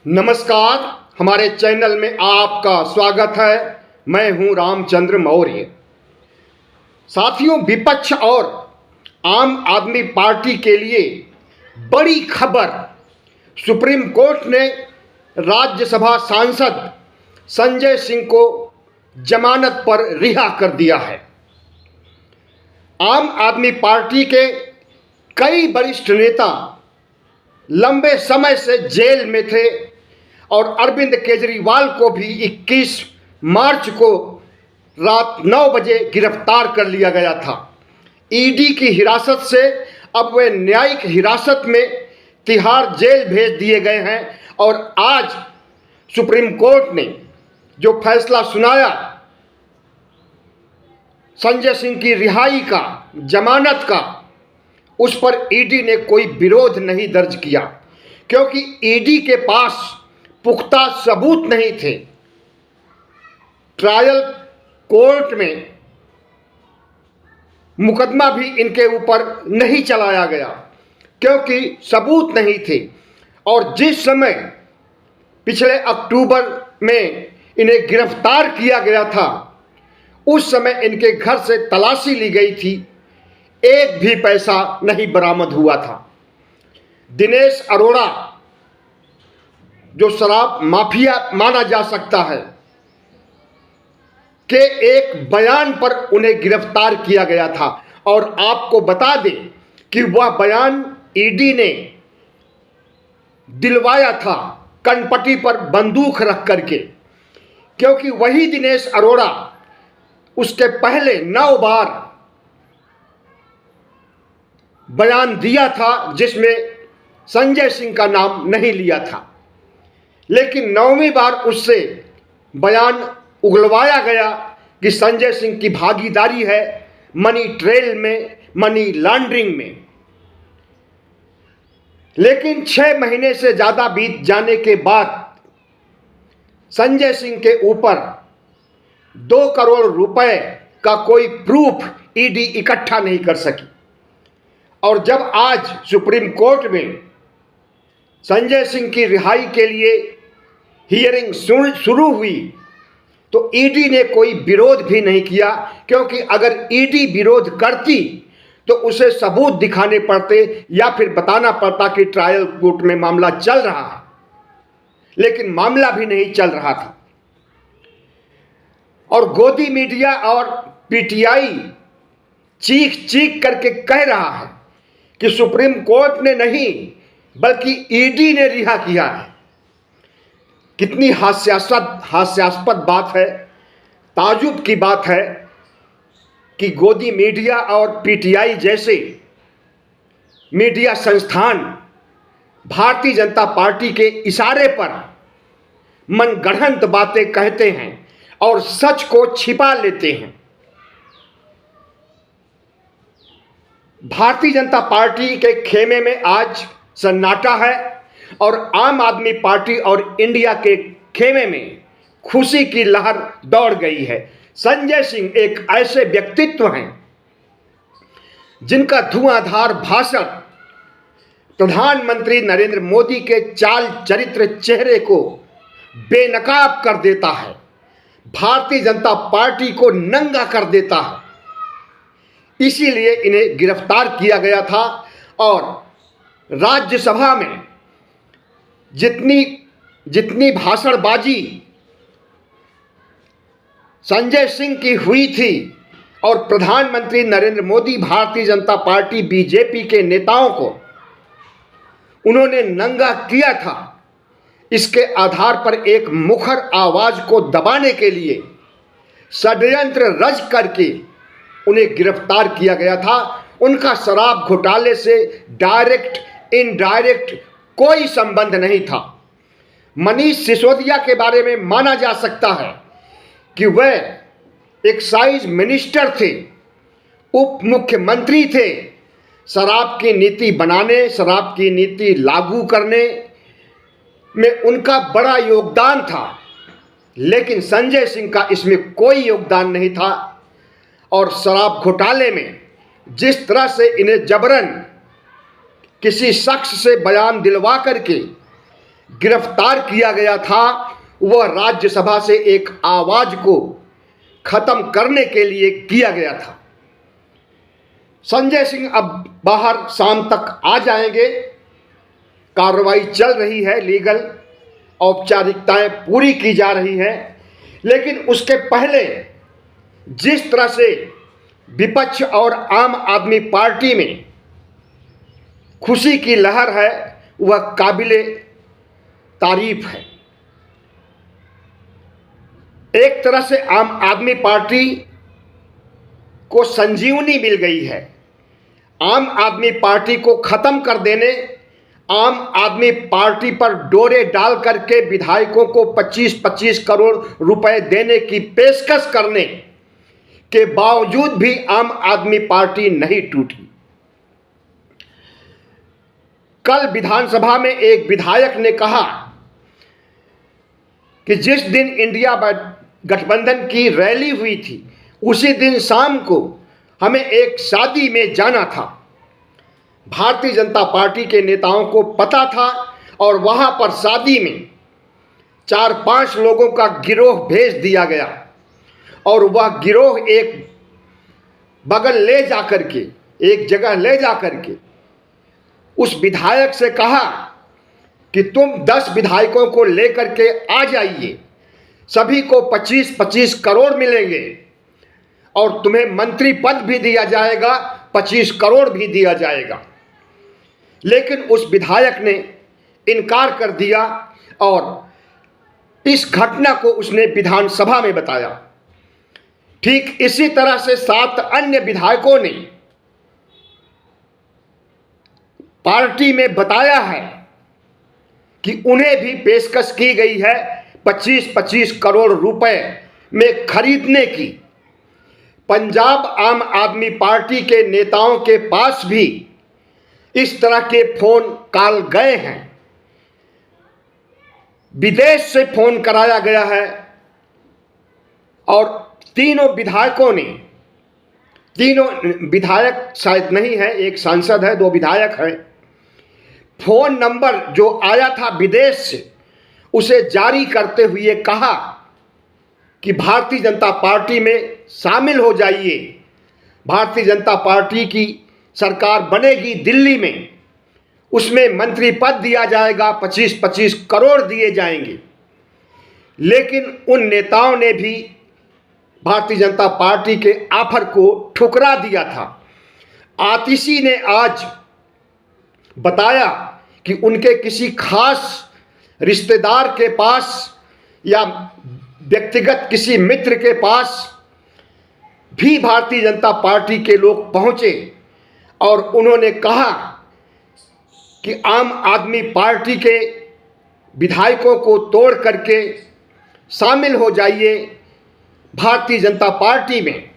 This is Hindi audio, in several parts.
नमस्कार, हमारे चैनल में आपका स्वागत है। मैं हूं रामचंद्र मौर्य। साथियों, विपक्ष और आम आदमी पार्टी के लिए बड़ी खबर। सुप्रीम कोर्ट ने राज्यसभा सांसद संजय सिंह को जमानत पर रिहा कर दिया है। आम आदमी पार्टी के कई वरिष्ठ नेता लंबे समय से जेल में थे और अरविंद केजरीवाल को भी 21 मार्च को रात 9 बजे गिरफ्तार कर लिया गया था। ईडी की हिरासत से अब वे न्यायिक हिरासत में तिहाड़ जेल भेज दिए गए हैं और आज सुप्रीम कोर्ट ने जो फैसला सुनाया संजय सिंह की रिहाई का, जमानत का, उस पर ईडी ने कोई विरोध नहीं दर्ज किया क्योंकि ईडी के पास पुख्ता सबूत नहीं थे। ट्रायल कोर्ट में मुकदमा भी इनके ऊपर नहीं चलाया गया क्योंकि सबूत नहीं थे। और जिस समय पिछले अक्टूबर में इन्हें गिरफ्तार किया गया था, उस समय इनके घर से तलाशी ली गई थी, एक भी पैसा नहीं बरामद हुआ था। दिनेश अरोड़ा, जो शराब माफिया माना जा सकता है, के एक बयान पर उन्हें गिरफ्तार किया गया था। और आपको बता दें कि वह बयान ईडी ने दिलवाया था कनपटी पर बंदूक रख करके, क्योंकि वही दिनेश अरोड़ा उसके पहले 9 बार बयान दिया था जिसमें संजय सिंह का नाम नहीं लिया था, लेकिन 9वीं बार उससे बयान उगलवाया गया कि संजय सिंह की भागीदारी है मनी ट्रेल में, मनी लॉन्ड्रिंग में। लेकिन 6 महीने से ज़्यादा बीत जाने के बाद संजय सिंह के ऊपर 2 करोड़ रुपए का कोई प्रूफ ईडी इकट्ठा नहीं कर सकी। और जब आज सुप्रीम कोर्ट में संजय सिंह की रिहाई के लिए हियरिंग शुरू हुई तो ईडी ने कोई विरोध भी नहीं किया, क्योंकि अगर ईडी विरोध करती तो उसे सबूत दिखाने पड़ते या फिर बताना पड़ता कि ट्रायल कोर्ट में मामला चल रहा है, लेकिन मामला भी नहीं चल रहा था। और गोदी मीडिया और पीटीआई चीख चीख करके कह रहा है कि सुप्रीम कोर्ट ने नहीं बल्कि ईडी ने रिहा किया है। कितनी हास्यास्पद बात है, ताजुब की बात है कि गोदी मीडिया और पीटीआई जैसे मीडिया संस्थान भारतीय जनता पार्टी के इशारे पर मनगढ़ंत बातें कहते हैं और सच को छिपा लेते हैं। भारतीय जनता पार्टी के खेमे में आज सन्नाटा है और आम आदमी पार्टी और इंडिया के खेमे में खुशी की लहर दौड़ गई है। संजय सिंह एक ऐसे व्यक्तित्व हैं जिनका धुआंधार भाषण प्रधानमंत्री नरेंद्र मोदी के चाल चरित्र चेहरे को बेनकाब कर देता है, भारतीय जनता पार्टी को नंगा कर देता है। इसीलिए इन्हें गिरफ्तार किया गया था और राज्यसभा में जितनी भाषणबाजी संजय सिंह की हुई थी और प्रधानमंत्री नरेंद्र मोदी, भारतीय जनता पार्टी बीजेपी के नेताओं को उन्होंने नंगा किया था, इसके आधार पर एक मुखर आवाज को दबाने के लिए षड्यंत्र रच करके उन्हें गिरफ्तार किया गया था। उनका शराब घोटाले से डायरेक्ट इनडायरेक्ट कोई संबंध नहीं था। मनीष सिसोदिया के बारे में माना जा सकता है कि वह एक्साइज मिनिस्टर थे, उप मुख्यमंत्री थे। शराब की नीति बनाने, शराब की नीति लागू करने में उनका बड़ा योगदान था, लेकिन संजय सिंह का इसमें कोई योगदान नहीं था। और शराब घोटाले में जिस तरह से इन्हें जबरन किसी शख्स से बयान दिलवा करके गिरफ्तार किया गया था वह राज्यसभा से एक आवाज को खत्म करने के लिए किया गया था। संजय सिंह अब बाहर शाम तक आ जाएंगे। कार्रवाई चल रही है, लीगल औपचारिकताएं पूरी की जा रही हैं, लेकिन उसके पहले जिस तरह से विपक्ष और आम आदमी पार्टी में खुशी की लहर है वह काबिले तारीफ है। एक तरह से आम आदमी पार्टी को संजीवनी मिल गई है। आम आदमी पार्टी को खत्म कर देने, आम आदमी पार्टी पर डोरे डाल करके विधायकों को 25-25 करोड़ रुपए देने की पेशकश करने के बावजूद भी आम आदमी पार्टी नहीं टूटी। कल विधानसभा में एक विधायक ने कहा कि जिस दिन इंडिया गठबंधन की रैली हुई थी उसी दिन शाम को हमें एक शादी में जाना था। भारतीय जनता पार्टी के नेताओं को पता था और वहां पर शादी में 4-5 लोगों का गिरोह भेज दिया गया और वह गिरोह एक बगल ले जाकर के, एक जगह ले जाकर के उस विधायक से कहा कि तुम 10 विधायकों को लेकर के आ जाइए, सभी को 25-25 करोड़ मिलेंगे और तुम्हें मंत्री पद भी दिया जाएगा, 25 करोड़ भी दिया जाएगा। लेकिन उस विधायक ने इनकार कर दिया और इस घटना को उसने विधानसभा में बताया। ठीक इसी तरह से 7 अन्य विधायकों ने पार्टी में बताया है कि उन्हें भी पेशकश की गई है 25-25 करोड़ रुपए में खरीदने की। पंजाब आम आदमी पार्टी के नेताओं के पास भी इस तरह के फोन कॉल गए हैं, विदेश से फोन कराया गया है और तीनों विधायकों ने, तीनों विधायक शायद नहीं है, एक सांसद है, 2 विधायक हैं, फोन नंबर जो आया था विदेश से उसे जारी करते हुए कहा कि भारतीय जनता पार्टी में शामिल हो जाइए, भारतीय जनता पार्टी की सरकार बनेगी दिल्ली में, उसमें मंत्री पद दिया जाएगा, 25-25 करोड़ दिए जाएंगे। लेकिन उन नेताओं ने भी भारतीय जनता पार्टी के ऑफर को ठुकरा दिया था। आतिशी ने आज बताया कि उनके किसी खास रिश्तेदार के पास या व्यक्तिगत किसी मित्र के पास भी भारतीय जनता पार्टी के लोग पहुंचे और उन्होंने कहा कि आम आदमी पार्टी के विधायकों को तोड़ करके शामिल हो जाइए, भारतीय जनता पार्टी में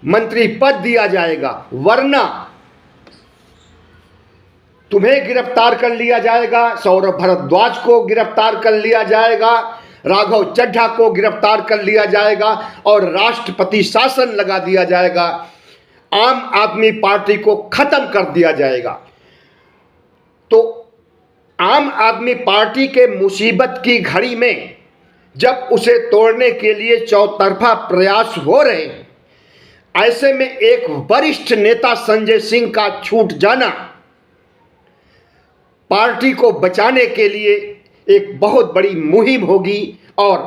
मंत्री पद दिया जाएगा, वरना तुम्हें गिरफ्तार कर लिया जाएगा, सौरभ भारद्वाज को गिरफ्तार कर लिया जाएगा, राघव चड्ढा को गिरफ्तार कर लिया जाएगा और राष्ट्रपति शासन लगा दिया जाएगा, आम आदमी पार्टी को खत्म कर दिया जाएगा। तो आम आदमी पार्टी के मुसीबत की घड़ी में जब उसे तोड़ने के लिए चौतरफा प्रयास हो रहे हैं, ऐसे में एक वरिष्ठ नेता संजय सिंह का छूट जाना पार्टी को बचाने के लिए एक बहुत बड़ी मुहिम होगी और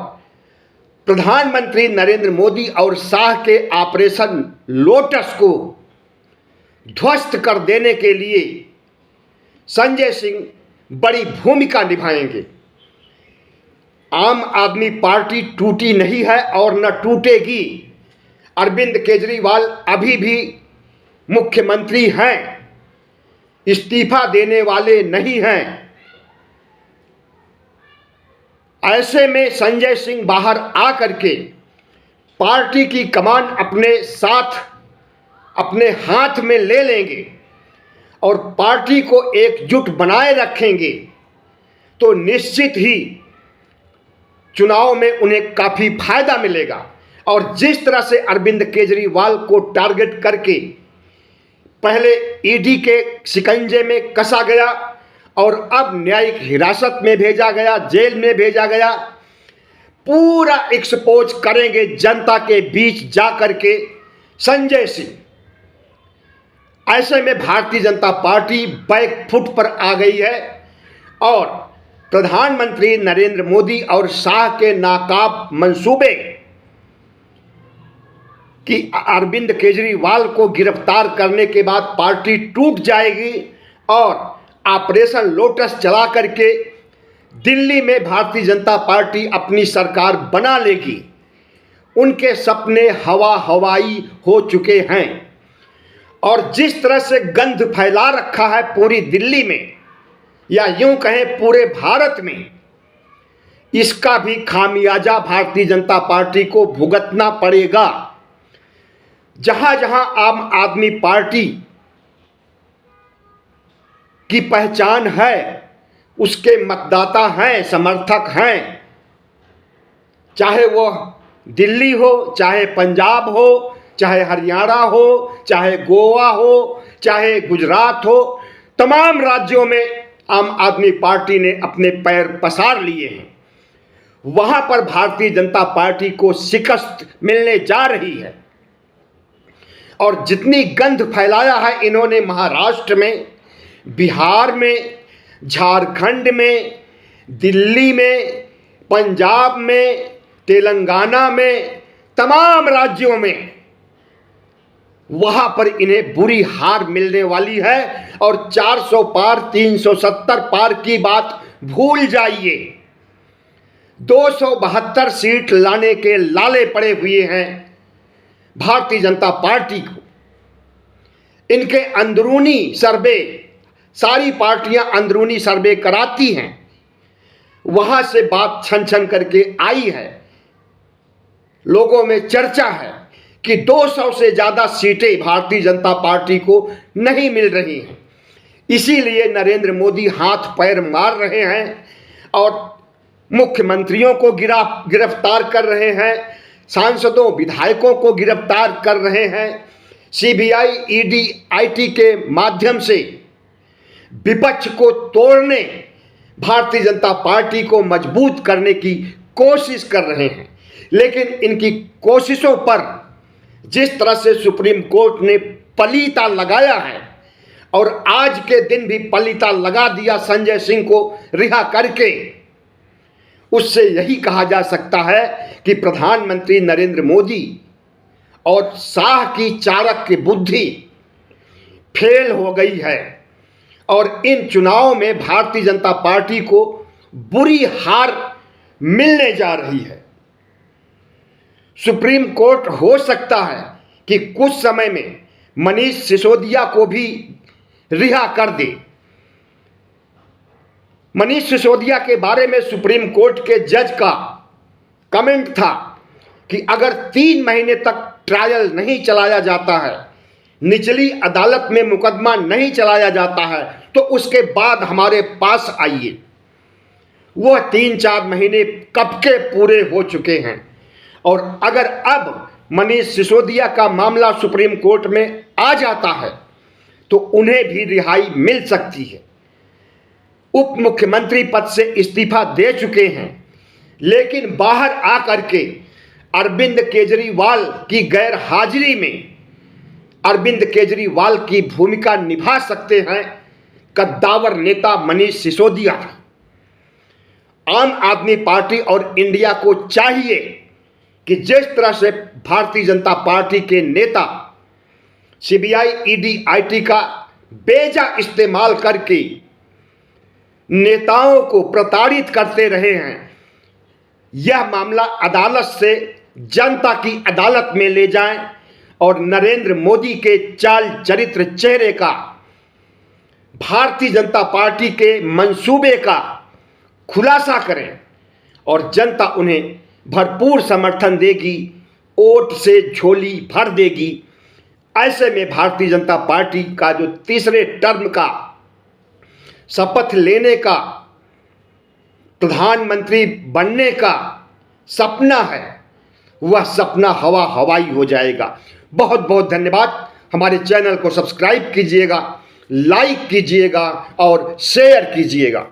प्रधानमंत्री नरेंद्र मोदी और शाह के ऑपरेशन लोटस को ध्वस्त कर देने के लिए संजय सिंह बड़ी भूमिका निभाएंगे। आम आदमी पार्टी टूटी नहीं है और न टूटेगी। अरविंद केजरीवाल अभी भी मुख्यमंत्री हैं, इस्तीफा देने वाले नहीं हैं। ऐसे में संजय सिंह बाहर आकर के पार्टी की कमान अपने साथ, अपने हाथ में ले लेंगे और पार्टी को एकजुट बनाए रखेंगे तो निश्चित ही चुनाव में उन्हें काफ़ी फायदा मिलेगा। और जिस तरह से अरविंद केजरीवाल को टारगेट करके पहले ईडी के शिकंजे में कसा गया और अब न्यायिक हिरासत में भेजा गया, जेल में भेजा गया। पूरा एक्सपोज करेंगे जनता के बीच जाकर के संजय सिंह। ऐसे में Bharatiya Janata party back foot पर आ गई है और प्रधानमंत्री नरेंद्र मोदी और शाह के नाकाब मंसूबे कि अरविंद केजरीवाल को गिरफ्तार करने के बाद पार्टी टूट जाएगी और ऑपरेशन लोटस चला करके दिल्ली में भारतीय जनता पार्टी अपनी सरकार बना लेगी, उनके सपने हवाई हो चुके हैं। और जिस तरह से गंध फैला रखा है पूरी दिल्ली में या यूं कहें पूरे भारत में, इसका भी खामियाजा भारतीय जनता पार्टी को भुगतना पड़ेगा। जहां जहां आम आदमी पार्टी की पहचान है, उसके मतदाता हैं, समर्थक हैं, चाहे वो दिल्ली हो, चाहे पंजाब हो, चाहे हरियाणा हो, चाहे गोवा हो, चाहे गुजरात हो, तमाम राज्यों में आम आदमी पार्टी ने अपने पैर पसार लिए हैं। वहां पर भारतीय जनता पार्टी को शिकस्त मिलने जा रही है। और जितनी गंध फैलाया है इन्होंने महाराष्ट्र में, बिहार में, झारखंड में, दिल्ली में, पंजाब में, तेलंगाना में, तमाम राज्यों में, वहां पर इन्हें बुरी हार मिलने वाली है। और 400 पार, 370 पार की बात भूल जाइए। 272 सीट लाने के लाले पड़े हुए हैं भारतीय जनता पार्टी को। इनके अंदरूनी सर्वे, सारी पार्टियां अंदरूनी सर्वे कराती हैं, वहां से बात छन छन करके आई है। लोगों में चर्चा है कि 200 से ज्यादा सीटें भारतीय जनता पार्टी को नहीं मिल रही हैं। इसीलिए नरेंद्र मोदी हाथ पैर मार रहे हैं और मुख्यमंत्रियों को गिरफ्तार कर रहे हैं, सांसदों विधायकों को गिरफ्तार कर रहे हैं। सीबीआई, ईडी, आईटी के माध्यम से विपक्ष को तोड़ने, भारतीय जनता पार्टी को मजबूत करने की कोशिश कर रहे हैं। लेकिन इनकी कोशिशों पर जिस तरह से सुप्रीम कोर्ट ने पलीता लगाया है और आज के दिन भी पलीता लगा दिया संजय सिंह को रिहा करके, उससे यही कहा जा सकता है कि प्रधानमंत्री नरेंद्र मोदी और शाह की चाणक्य बुद्धि फेल हो गई है और इन चुनावों में भारतीय जनता पार्टी को बुरी हार मिलने जा रही है। सुप्रीम कोर्ट हो सकता है कि कुछ समय में मनीष सिसोदिया को भी रिहा कर दे। मनीष सिसोदिया के बारे में सुप्रीम कोर्ट के जज का कमेंट था कि अगर 3 महीने तक ट्रायल नहीं चलाया जाता है, निचली अदालत में मुकदमा नहीं चलाया जाता है, तो उसके बाद हमारे पास आइए। वह 3-4 महीने कब के पूरे हो चुके हैं और अगर अब मनीष सिसोदिया का मामला सुप्रीम कोर्ट में आ जाता है तो उन्हें भी रिहाई मिल सकती है। उप मुख्यमंत्री पद से इस्तीफा दे चुके हैं, लेकिन बाहर आकर के अरविंद केजरीवाल की गैर हाजिरी में अरविंद केजरीवाल की भूमिका निभा सकते हैं कद्दावर नेता मनीष सिसोदिया। आम आदमी पार्टी और इंडिया को चाहिए कि जिस तरह से भारतीय जनता पार्टी के नेता सीबीआई, ईडी, आईटी का बेजा इस्तेमाल करके नेताओं को प्रताड़ित करते रहे हैं, यह मामला अदालत से जनता की अदालत में ले जाएं और नरेंद्र मोदी के चाल चरित्र चेहरे का, भारतीय जनता पार्टी के मंसूबे का खुलासा करें और जनता उन्हें भरपूर समर्थन देगी, वोट से झोली भर देगी। ऐसे में भारतीय जनता पार्टी का जो तीसरे टर्म का शपथ लेने का, प्रधानमंत्री बनने का सपना है, वह सपना हवाई हो जाएगा। बहुत बहुत धन्यवाद। हमारे चैनल को सब्सक्राइब कीजिएगा, लाइक कीजिएगा और शेयर कीजिएगा।